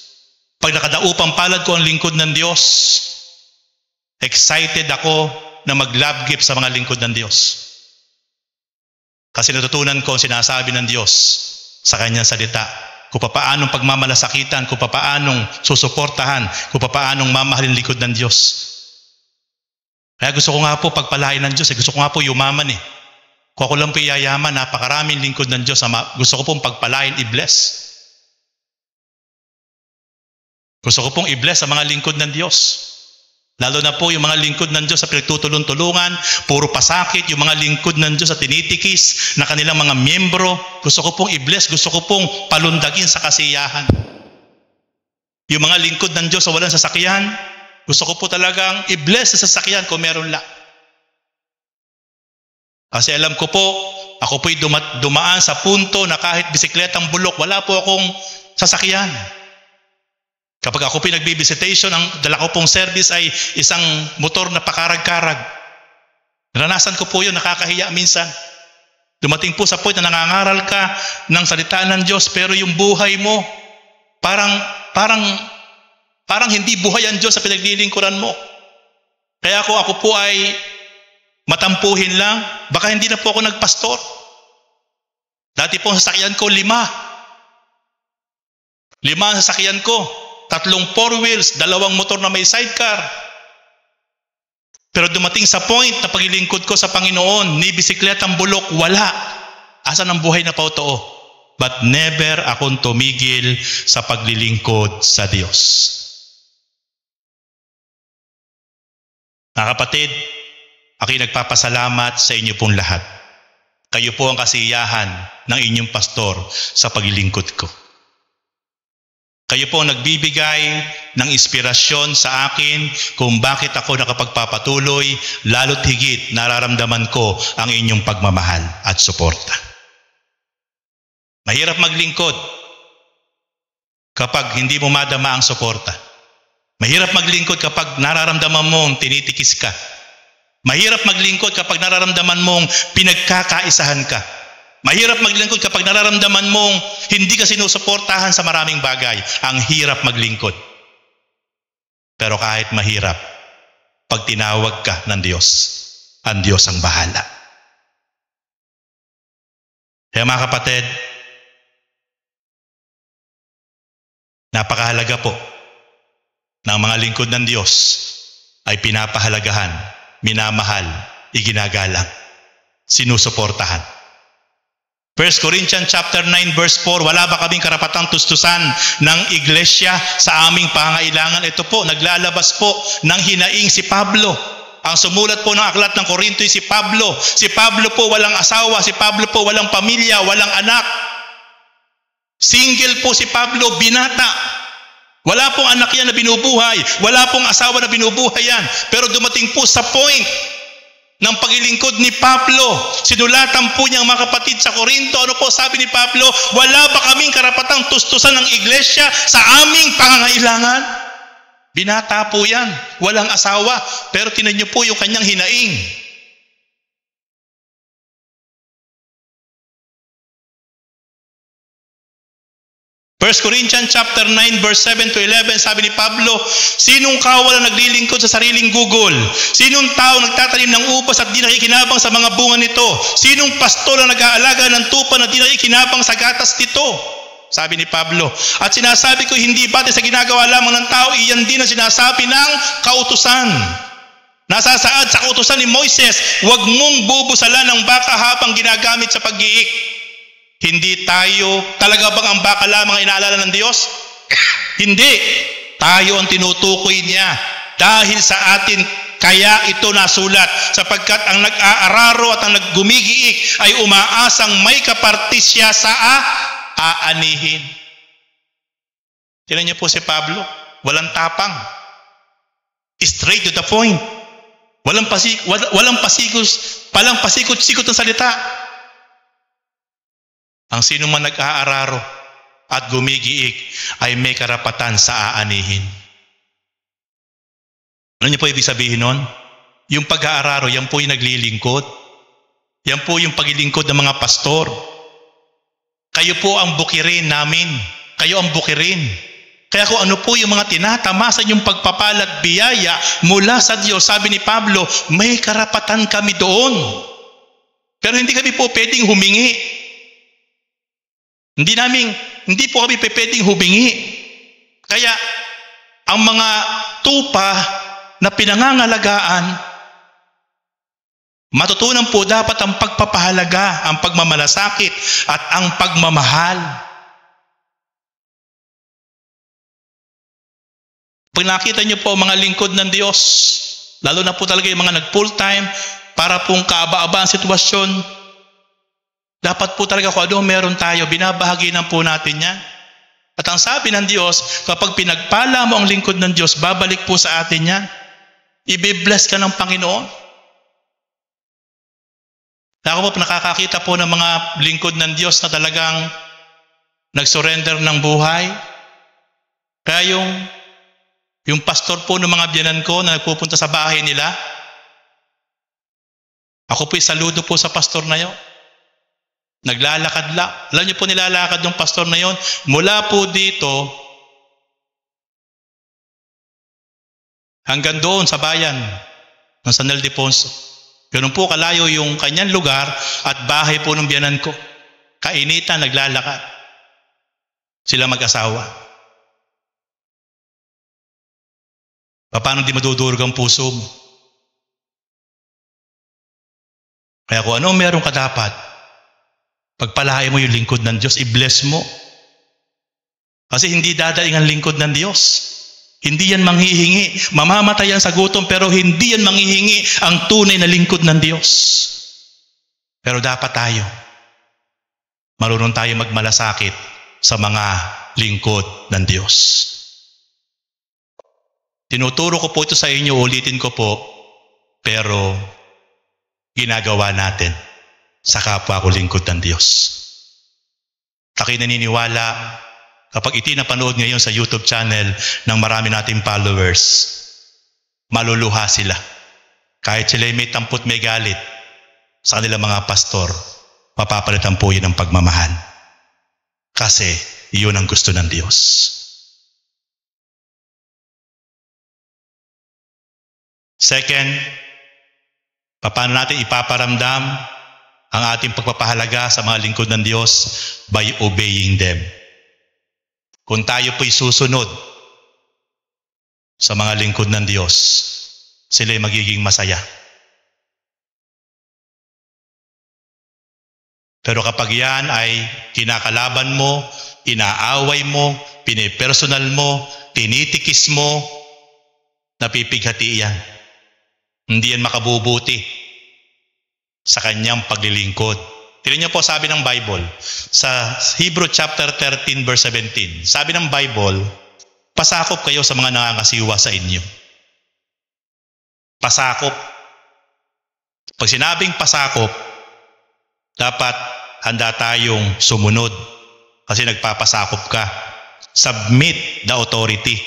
Speaker 1: Pag nakadaupang palad ko ang lingkod ng Diyos, excited ako na mag-love gift sa mga lingkod ng Diyos. Kasi natutunan ko ang sinasabi ng Diyos sa kanyang salita. Kung paanong pagmamalasakitan, kung paanong susuportahan, kung paanong mamahalin likod ng Diyos. Kaya gusto ko nga po pagpalain ng Diyos. Gusto ko nga po yumaman eh. Kung ako lang po yayaman, napakaraming lingkod ng Diyos. Gusto ko pong pagpalain, i-bless. Gusto ko pong i-bless sa mga lingkod ng Diyos. Lalo na po yung mga lingkod ng Diyos sa pinagtutulong-tulungan, puro pasakit, yung mga lingkod ng Diyos sa tinitikis na kanilang mga miyembro. Gusto ko pong i-bless, gusto ko pong palundagin sa kasiyahan. Yung mga lingkod ng Diyos sa walang sasakyan, gusto ko po talagang i-bless sa sasakyan kung meron lang. Kasi alam ko po, ako po'y dumaan sa punto na kahit bisikletang bulok, wala po akong sasakyan. Kapag ako pinagbibisitation, ang dala ko pong service ay isang motor na pakarag-karag. Naranasan ko po yun, nakakahiya minsan. Dumating po sa point na nangangaral ka ng salita ng Diyos, pero yung buhay mo, parang hindi buhay ang Diyos sa pinaglilingkuran mo. Kaya ako po ay matampuhin lang, baka hindi na po ako nagpastor. Dati po ang sasakyan ko, 5 ang sasakyan ko. 3 4 wheels, 2 motor na may sidecar. Pero dumating sa point na paglilingkod ko sa Panginoon, ni bisikletang bulok, wala. Asan ang buhay na totoo? But never akong tumigil sa paglilingkod sa Diyos. Mga kapatid, ako'y nagpapasalamat sa inyo pong lahat. Kayo po ang kasiyahan ng inyong pastor sa paglilingkod ko. Kayo po nagbibigay ng inspirasyon sa akin kung bakit ako nakapagpapatuloy, lalo't higit nararamdaman ko ang inyong pagmamahal at suporta. Mahirap maglingkod kapag hindi mo madama ang suporta. Mahirap maglingkod kapag nararamdaman mong tinitikis ka. Mahirap maglingkod kapag nararamdaman mong pinagkakaisahan ka. Mahirap maglingkod kapag nararamdaman mong hindi ka sinusuportahan sa maraming bagay. Ang hirap maglingkod. Pero kahit mahirap, pag tinawag ka ng Diyos, ang Diyos ang bahala. Kaya mga kapatid, napakahalaga po ng mga lingkod ng Diyos ay pinapahalagahan, minamahal, iginagalang, sinusuportahan. 1 Corinthians chapter 9 verse 4, wala ba kaming karapatang tustusan ng iglesia sa aming pangailangan? Ito po, naglalabas po ng hinaing si Pablo. Ang sumulat po ng aklat ng Korinto ay si Pablo. Si Pablo po walang asawa, si Pablo po walang pamilya, walang anak. Single po si Pablo, binata. Wala pong anak yan na binubuhay, wala pong asawa na binubuhay yan. Pero dumating po sa point ng paglilingkod ni Pablo, sinulatan po niyang mga kapatid sa Korinto. Ano po sabi ni Pablo? Wala ba kaming karapatang tustusan ng iglesia sa aming pangangailangan? Binata po yan, walang asawa, pero tinan niyo po yung kanyang hinaing. 1 Corinthians chapter 9 verse 7 to 11, sabi ni Pablo, sinong kawal ang naglilingkod sa sariling gugol? Sinong tao nagtatanim ng upas at di nakikinabang sa mga bunga nito? Sinong pastor ang nag-aalaga ng tupa na di nakikinabang sa gatas nito? Sabi ni Pablo. At sinasabi ko, hindi batay sa ginagawa lamang ng tao, iyan din ang sinasabi ng kautusan. Nasasaad sa kautusan ni Moises, huwag mong bubusalan ng baka habang ginagamit sa pag-iik. Hindi tayo, talaga bang ang baka lamang inaalala ng Diyos? Hindi. Tayo ang tinutukoy niya. Dahil sa atin, kaya ito nasulat. Sapagkat ang nag-aararo at ang naggumigiik ay umaasang may kapartis siya sa aanihin. Tingnan niyo po si Pablo. Walang tapang. Straight to the point. Walang pasikot-sikot ng salita. Ang sino man nag-aararo at gumigiik ay may karapatan sa aanihin. Ano niyo po ibig sabihin nun? Yung pag-aararo, yan po yung naglilingkod. Yan po yung paglilingkod ng mga pastor. Kayo po ang bukirin namin. Kayo ang bukirin. Kaya kung ano po yung mga tinatamasan yung pagpapalat biyaya mula sa Diyos, sabi ni Pablo, may karapatan kami doon. Pero hindi kami po pwedeng humingi. Hindi po kami pwedeng humingi. Kaya ang mga tupa na pinangangalagaan, matutunan po dapat ang pagpapahalaga, ang pagmamalasakit at ang pagmamahal. Pag nakita niyo po mga lingkod ng Diyos, lalo na po talaga yung mga nag-full time, para pong kaaba-aba ang sitwasyon, dapat po talaga kung ano meron tayo, binabahaginan po natin yan. At ang sabi ng Diyos, kapag pinagpala mo ang lingkod ng Diyos, babalik po sa atin yan. Ibe-bless ka ng Panginoon. Ako po, nakakakita po ng mga lingkod ng Diyos na talagang nag-surrender ng buhay. Kaya yung pastor po ng mga biyanan ko na nagpupunta sa bahay nila, ako po'y saludo po sa pastor na yun. Naglalakad lang. Alam niyo po nilalakad ng pastor na yun. Mula po dito hanggang doon sa bayan ng San Ildefonso. Ganun po kalayo yung kanyang lugar at bahay po ng biyanan ko. Kainitan, naglalakad. Sila mag-asawa. Paano di madudurog ang puso mo? Kaya kung ano meron ka dapat, pagpalain mo yung lingkod ng Diyos, i-bless mo. Kasi hindi dadaing ang lingkod ng Diyos. Hindi yan manghihingi. Mamamatay yan sa gutom, pero hindi yan manghihingi ang tunay na lingkod ng Diyos. Pero dapat tayo, marunong tayo magmalasakit sa mga lingkod ng Diyos. Tinuturo ko po ito sa inyo, ulitin ko po, pero ginagawa natin sa kapwa ko lingkod ng Diyos. Ako'y naniniwala kapag itinapanood ngayon sa YouTube channel ng marami nating followers, maluluha sila. Kahit sila may tampot may galit sa kanilang mga pastor, mapapalitan po yun ng pagmamahal. Kasi yun ang gusto ng Diyos. Second, paano natin ipaparamdam ang ating pagpapahalaga sa mga lingkod ng Diyos? By obeying them. Kung tayo po'y susunod sa mga lingkod ng Diyos, sila'y magiging masaya. Pero kapag yan ay kinakalaban mo, inaaway mo, pinipersonal mo, tinitikis mo, napipighati yan. Hindi yan makabubuti sa kanyang paglilingkod. Tingnan niyo po sabi ng Bible sa Hebrew chapter 13 verse 17. Sabi ng Bible, pasakop kayo sa mga nangangasiwa sa inyo. Pasakop. Pag sinabing pasakop, dapat handa tayong sumunod kasi nagpapasakop ka. Submit the authority.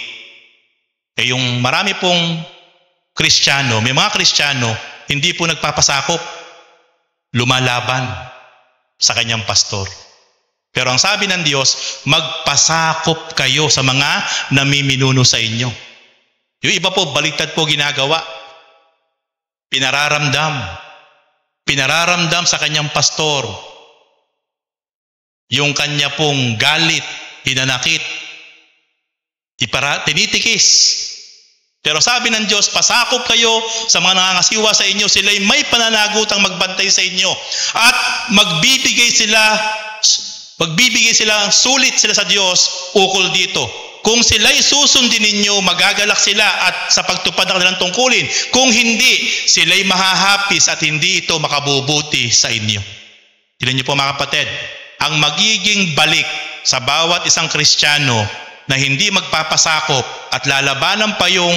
Speaker 1: Yung marami pong Kristiyano, may mga Kristiyano, hindi po nagpapasakop. Lumalaban sa kanyang pastor. Pero ang sabi ng Diyos, magpasakop kayo sa mga namiminuno sa inyo. Yung iba po, baliktad po ginagawa. Pinararamdam sa kanyang pastor. Yung kanya pong galit, hinanakit, tinitikis. Pero sabi ng Diyos, pasakop kayo sa mga nangangasiwa sa inyo, sila'y may pananagutang magbantay sa inyo. At magbibigay sila, sulit sila sa Diyos, ukol dito. Kung sila'y susundin ninyo, magagalak sila at sa pagtupad ng kanilang tungkulin. Kung hindi, sila'y mahahapis at hindi ito makabubuti sa inyo. Tignan niyo po mga kapatid, ang magiging balik sa bawat isang Kristiyano na hindi magpapasakop at lalabanan pa yung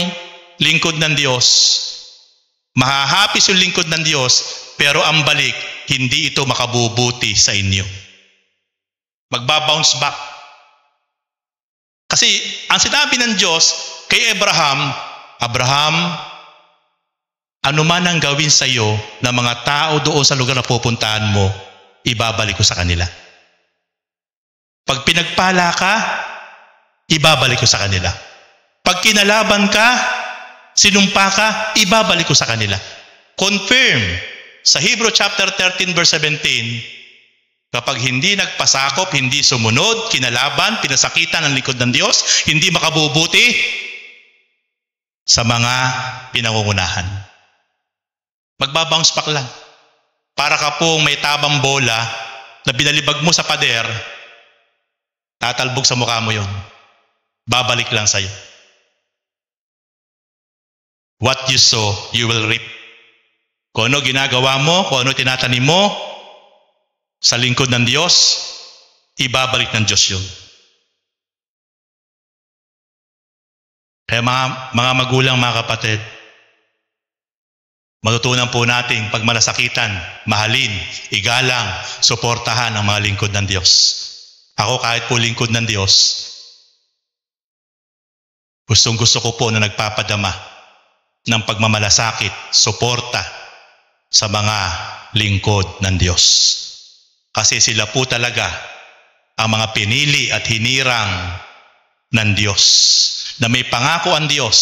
Speaker 1: lingkod ng Diyos, mahahapis yung lingkod ng Diyos, pero ang balik, hindi ito makabubuti sa inyo. Magbabounce back. Kasi ang sinabi ng Diyos kay Abraham, ano man ang gawin sa iyo ng mga tao doon sa lugar na pupuntahan mo, ibabalik ko sa kanila. Pag pinagpala ka, ibabalik ko sa kanila. Pag kinalaban ka, sinumpa ka, ibabalik ko sa kanila. Confirm sa Hebrew chapter 13 verse 17, kapag hindi nagpasakop, hindi sumunod, kinalaban, pinasakitan ang likod ng Diyos, hindi makabubuti sa mga pinangungunahan. Magbabounce back lang. Para ka pong may tabang bola na binalibag mo sa pader, tatalbog sa mukha mo yun. Babalik lang sa'yo. What you sow, you will reap. Kung ano ginagawa mo, kung ano tinatanim mo sa lingkod ng Diyos, ibabalik ng Diyos yun. Kaya mga magulang, mga kapatid, matutunan po natin pag malasakitan, mahalin, igalang, suportahan ang mga lingkod ng Diyos. Ako kahit po lingkod ng Diyos, gustong-gusto ko po na nagpapadama ng pagmamalasakit, suporta sa mga lingkod ng Diyos. Kasi sila po talaga ang mga pinili at hinirang ng Diyos. Na may pangako ang Diyos,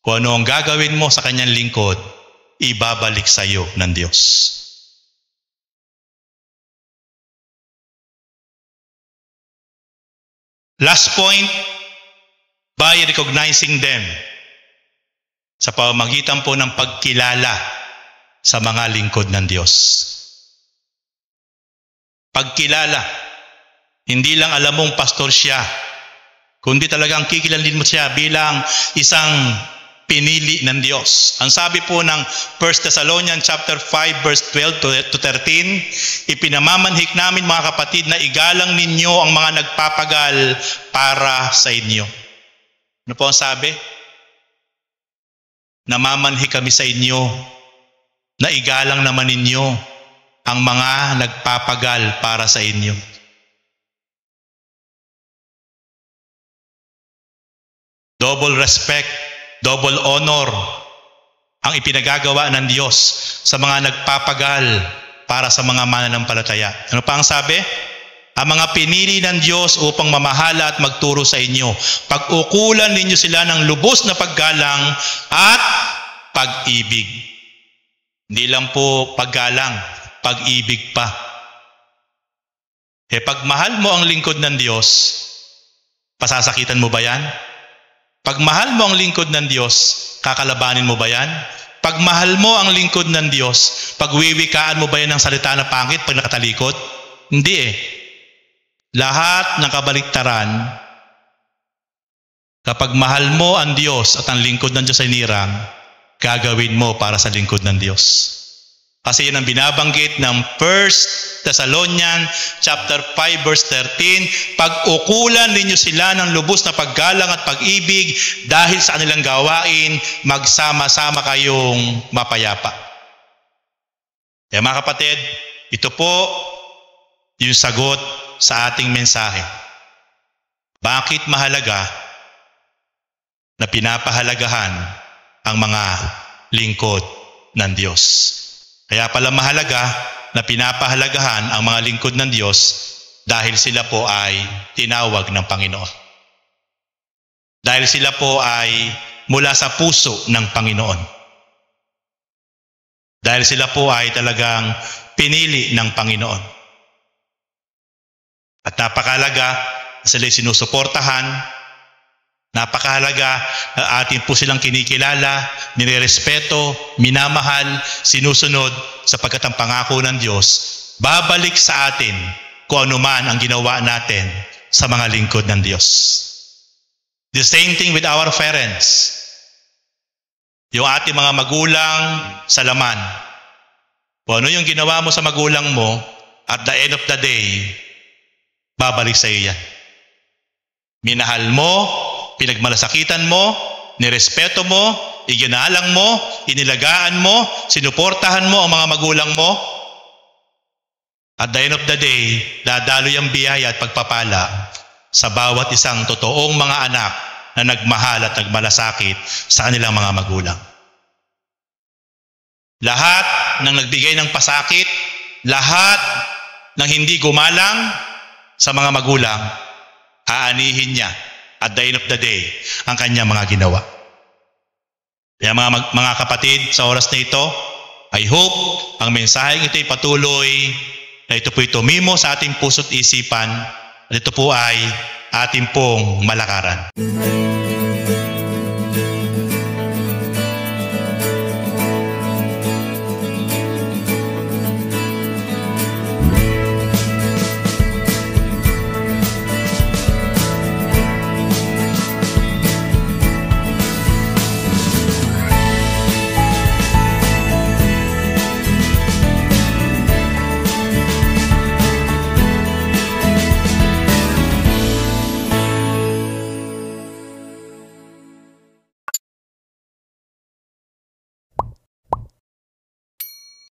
Speaker 1: kung ano ang gagawin mo sa kanyang lingkod, ibabalik sa iyo ng Diyos. Last point, by recognizing them, sa pamamagitan po ng pagkilala sa mga lingkod ng Diyos. Pagkilala, hindi lang alam mong pastor siya, kundi talagang kikilalin mo siya bilang isang pinili ng Diyos. Ang sabi po ng 1 Thessalonians chapter 5 verse 12 to 13, ipinamamanhik namin mga kapatid na igalang ninyo ang mga nagpapagal para sa inyo. Ano po ang sabi? Namamanhik kami sa inyo na igalang naman ninyo ang mga nagpapagal para sa inyo. Double respect, double honor ang ipinagagawa ng Diyos sa mga nagpapagal para sa mga mananampalataya. Ano pa ang sabi? Ang mga pinili ng Diyos upang mamahala at magturo sa inyo. Pag-ukulan ninyo sila ng lubos na paggalang at pag-ibig. Hindi lang po paggalang, pag-ibig pa. Pag mahal mo ang lingkod ng Diyos, pasasakitan mo ba yan? Pag mahal mo ang lingkod ng Diyos, kakalabanin mo ba yan? Pag mahal mo ang lingkod ng Diyos, pagwiwikaan mo ba yan ng salita na pangit pag nakatalikod? Hindi eh. Lahat ng kabaliktaran, kapag mahal mo ang Diyos at ang lingkod ng Diyos ay nirang, gagawin mo para sa lingkod ng Diyos. Kasi yan ang binabanggit ng 1 Thessalonians chapter 5 verse 13, pag-ukulan ninyo sila ng lubos na paggalang at pag-ibig dahil sa kanilang gawain, magsama-sama kayong mapayapa. Kaya mga kapatid, ito po yung sagot sa ating mensahe. Bakit mahalaga na pinapahalagahan ang mga lingkod ng Diyos? Kaya pala mahalaga na pinapahalagahan ang mga lingkod ng Diyos dahil sila po ay tinawag ng Panginoon. Dahil sila po ay mula sa puso ng Panginoon. Dahil sila po ay talagang pinili ng Panginoon. At napakahalaga na sila'y sinusuportahan, napakahalaga na atin po silang kinikilala, nirerespeto, minamahal, sinusunod sapagkat ang pangako ng Diyos, babalik sa atin kung ano man ang ginawa natin sa mga lingkod ng Diyos. The same thing with our parents. Yung ating mga magulang sa laman. Kung ano yung ginawa mo sa magulang mo, at the end of the day, babalik sa iyo yan. Minahal mo, pinagmalasakitan mo, nirespeto mo, iginalang mo, inilagaan mo, sinuportahan mo ang mga magulang mo. At the end of the day, dadaloy ang biyaya at pagpapala sa bawat isang totoong mga anak na nagmahal at nagmalasakit sa kanilang mga magulang. Lahat ng nagbigay ng pasakit, lahat ng hindi gumalang sa mga magulang, aanihin niya at the end of the day ang kanyang mga ginawa. Kaya mga kapatid, sa oras na ito, I hope ang mensaheng ito ay patuloy na ito po'y tumimo sa ating puso't isipan at ito po ay ating pong malakaran.